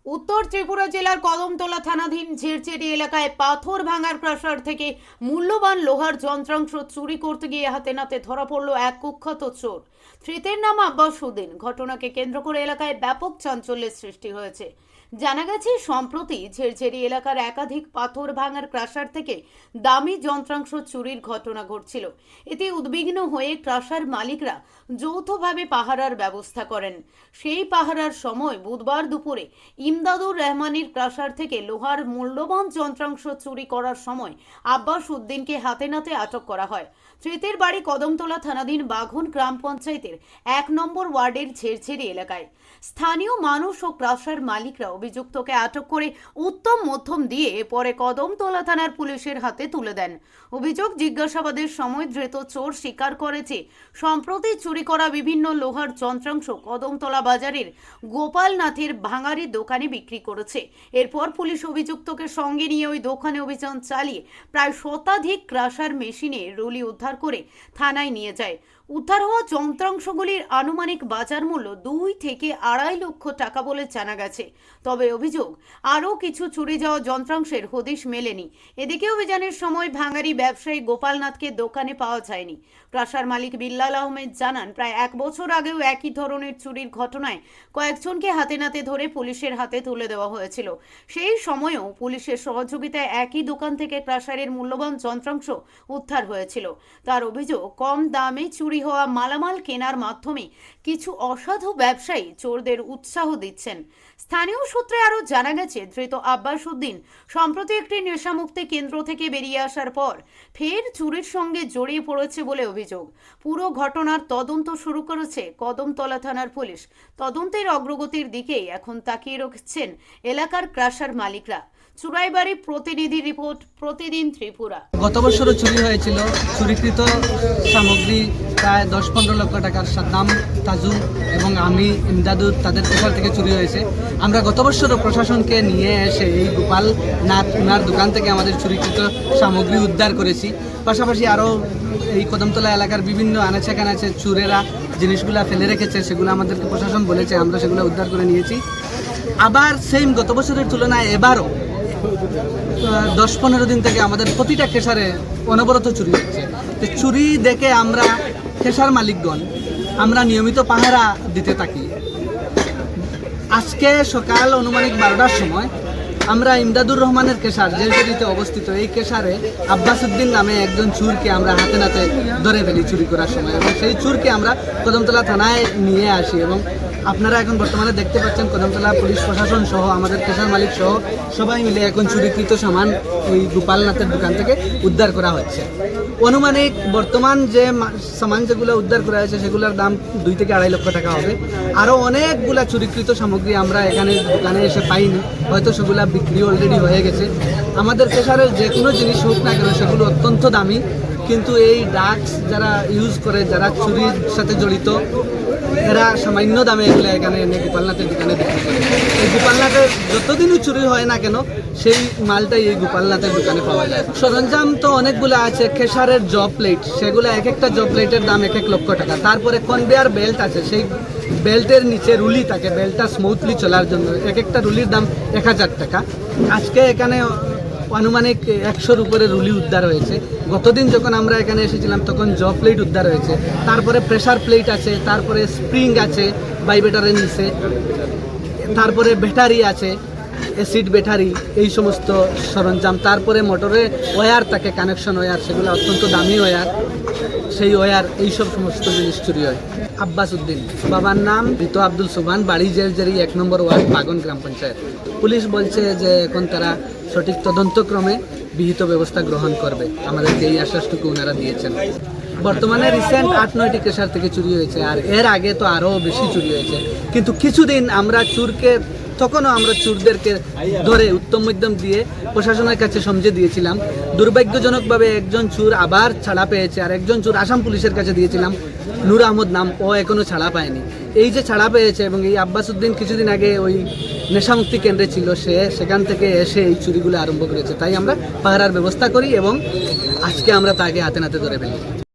উত্তর ত্রিপুরা জেলার কদমতলা থানাধীন ঝিরচেরি এলাকায় পাথর ভাঙার ক্রাশার থেকে মূল্যবান লোহার যন্ত্রাংশ চুরি করতে গিয়ে হাতে নাতে ধরা পড়ল এক কুখ্যাত চোর। ধৃতের নাম আব্বাস উদ্দিন। ঘটনাকে কেন্দ্র করে এলাকায় ব্যাপক চাঞ্চল্যের সৃষ্টি হয়েছে। জানা গেছে, সম্প্রতি ঝিরঝেরি এলাকার একাধিক পাথর ভাঙার ক্রাশার থেকে দামি যন্ত্রাংশ চুরির ঘটনা ঘটছিল। এতে উদ্বিগ্ন হয়ে ক্রাশার মালিকরা যৌথভাবে পাহারার ব্যবস্থা করেন। সেই পাহারার সময় বুধবার দুপুরে ইমদাদুর রহমানের ক্রাশার থেকে লোহার মূল্যবান যন্ত্রাংশ চুরি করার সময় আব্বাস উদ্দিনকে হাতে নাতে আটক করা হয়। ধৃতের বাড়ি কদমতলা থানাধীন বাঘন গ্রাম পঞ্চায়েতের 1 নম্বর ওয়ার্ডের ঝেরঝেরি এলাকায়। স্থানীয় মানুষ ও ক্রাশার মালিকরা অভিযুক্তকে আটক করে উত্তম মধ্যম দিয়ে পরে কদমতলা থানার পুলিশের হাতে তুলে দেন। অভিযোগ জিজ্ঞাসাবাদের সময় ধৃত চোর স্বীকার করেছে সম্প্রতি চুরি করা বিভিন্ন লোহার যন্ত্রাংশ কদমতলা বাজারের গোপালনাথের ভাঙারি দোকানে বিক্রি করেছে। এরপর পুলিশ অভিযুক্তকে সঙ্গে নিয়ে ওই দোকানে অভিযান চালিয়ে প্রায় শতাধিক ক্রাশার মেশিনে রুলি উদ্ধার করে থানায় নিয়ে যায়। উদ্ধার হওয়া যন্ত্রাংশগুলির আনুমানিক বাজার মূল্য 2 থেকে 2.5 লক্ষ টাকা বলে জানা গেছে। তবে অভিযোগ, আরও কিছু চুরি যাওয়া যন্ত্রাংশের হদিশ মেলেনি। এদিকে অভিযানের সময় ভাঙারি ব্যবসায়ী গোপালনাথকে দোকানে পাওয়া যায়নি। ক্রাশার মালিক বিল্লাল আহমেদ জানান, প্রায় 1 বছর আগেও একই ধরনের চুরির ঘটনায় কয়েকজনকে হাতে নাতে ধরে পুলিশের হাতে তুলে দেওয়া হয়েছিল। সেই সময়েও পুলিশের সহযোগিতায় একই দোকান থেকে ক্রাশারের মূল্যবান যন্ত্রাংশ উদ্ধার হয়েছিল। তার অভিযোগ, কম দামে চুরি হওয়া মালামাল কেনার মাধ্যমে কিছু অসাধু ব্যবসায়ী চোরদের উৎসাহ দিচ্ছেন। স্থানীয় সূত্রে আরও জানা গেছে, ধৃত আব্বাস উদ্দিন সম্প্রতি একটি নেশামুক্তি কেন্দ্র থেকে বেরিয়ে আসার পর ফের চুরির সঙ্গে জড়িয়ে পড়েছে বলে অভিযোগ। পুরো ঘটনার তদন্ত শুরু করেছে কদমতলা থানার পুলিশ। তদন্তের অগ্রগতির দিকেই এখন তাকিয়ে রয়েছেন এলাকার ক্রাশার মালিকরা। চুরাইবাড়ি প্রতিনিধি রিপোর্ট, প্রতিদিন ত্রিপুরা। গত বছরও চুরি হয়েছিল। চুরিকৃত সামগ্রী প্রায় 10-15 লক্ষ টাকার। সাদ্দাম, তাজু এবং আমি ইমদাদুর তাদের পেশার থেকে চুরি হয়েছে। আমরা গত বছরও প্রশাসনকে নিয়ে এসে এই গোপালনাথ ওনার দোকান থেকে আমাদের চুরিকৃত সামগ্রী উদ্ধার করেছি। পাশাপাশি আরও এই কদমতলা এলাকার বিভিন্ন আনাচে কানাচে চুরেরা জিনিসগুলা ফেলে রেখেছে, সেগুলো আমাদেরকে প্রশাসন বলেছে, আমরা সেগুলো উদ্ধার করে নিয়েছি। আবার সেম গত বছরের তুলনায় এবারও 10-15 দিন থেকে আমাদের প্রতিটা কেশারে অনবরত চুরি হচ্ছে। তো চুরি দেখে আমরা কেশার মালিকগণ আমরা নিয়মিত পাহারা দিতে থাকি। আজকে সকাল আনুমানিক 12টার সময় আমরা ইমদাদুর রহমানের কেশার, ঝিরঝেরিতে অবস্থিত এই কেশারে আব্বাস উদ্দিন নামে একজন চুরকে আমরা হাতে নাতে ধরে ফেলি চুরি করার সময়, এবং সেই চুরকে আমরা কদমতলা থানায় নিয়ে আসি। এবং আপনারা এখন বর্তমানে দেখতে পাচ্ছেন কদমতলা পুলিশ প্রশাসন সহ আমাদের কেশার মালিক সহ সবাই মিলে এখন চুরিকৃত সামান ওই গোপালনাথের দোকান থেকে উদ্ধার করা হচ্ছে। অনুমানিক বর্তমান যে সামান যেগুলো উদ্ধার করা হয়েছে সেগুলোর দাম 2 থেকে 2.5 লক্ষ টাকা হবে। আরও অনেকগুলা চুরিকৃত সামগ্রী আমরা এখানে দোকানে এসে পাইনি, হয়তো সেগুলো বিক্রি অলরেডি হয়ে গেছে। আমাদের কেশারের যে কোনো জিনিস হোক না কেন সেগুলো অত্যন্ত দামি, কিন্তু এই ড্রাগস যারা ইউজ করে, যারা চুরির সাথে জড়িত, এরা সামান্য দামে এগুলো এখানে এনে গোপালনাথের দোকানে বিক্রি করে। এই গোপালনাথের যতদিনও চুরি হয় না কেন সেই মালটাই এই গোপালনাথের দোকানে পাওয়া যায়। সরঞ্জাম তো অনেকগুলো আছে। কেশারের জব প্লেট, সেগুলো এক একটা জব প্লেটের দাম 1 লক্ষ টাকা। তারপরে কনভেয়ার বেল্ট আছে, সেই বেল্টের নিচে রুলি থাকে বেল্টটা স্মুথলি চলার জন্য, এক একটা রুলির দাম 1000 টাকা। আজকে এখানে আনুমানিক 100-র উপরে রুলি উদ্ধার হয়েছে। গতদিন যখন আমরা এখানে এসেছিলাম তখন জব প্লেট উদ্ধার হয়েছে। তারপরে প্রেসার প্লেট আছে, তারপরে স্প্রিং আছে ভাইব্রেটরের নিচে, তারপরে ব্যাটারি আছে, অ্যাসিড ব্যাটারি, এই সমস্ত সরঞ্জাম। তারপরে মোটরে ওয়্যার থাকে, কানেকশন ওয়্যার, সেগুলো অত্যন্ত দামি ওয়্যার, সেই ওয়্যার, এইসব সমস্ত জিনিস চুরি হয়। আব্বাস উদ্দিন, বাবার নাম ঋতু আব্দুল সুবহান, বাড়ি ঝিরঝেরি 1 নম্বর ওয়ার্ড, বাগন গ্রাম পঞ্চায়েত। পুলিশ বলছে যে এখন তারা সঠিক তদন্তক্রমে বিহিত ব্যবস্থা গ্রহণ করবে। আমাদেরকে এই আশ্বাসটুকু ওনারা দিয়েছেন। বর্তমানে রিসেন্ট 8-9টি কেশার থেকে চুরি হয়েছে, আর এর আগে তো আরও বেশি চুরি হয়েছে। কিন্তু কিছুদিন আমরা চুরকে, তখনও আমরা চুরদেরকে ধরে উত্তম মধ্যম দিয়ে প্রশাসনের কাছে সমঝে দিয়েছিলাম। দুর্ভাগ্যজনকভাবে একজন চুর আবার ছাড়া পেয়েছে, আর একজন চুর আসাম পুলিশের কাছে দিয়েছিলাম, নূর আহমদ নাম, ও এখনও ছাড়া পায়নি। এই যে ছাড়া পেয়েছে, এবং এই আব্বাস উদ্দিন কিছুদিন আগে ওই নেশামুক্তি কেন্দ্রে ছিল, সেখান থেকে এসে এই চুরিগুলো আরম্ভ করেছে। তাই আমরা পাহারার ব্যবস্থা করি এবং আজকে আমরা তাকে হাতে নাতে ধরে ফেলি।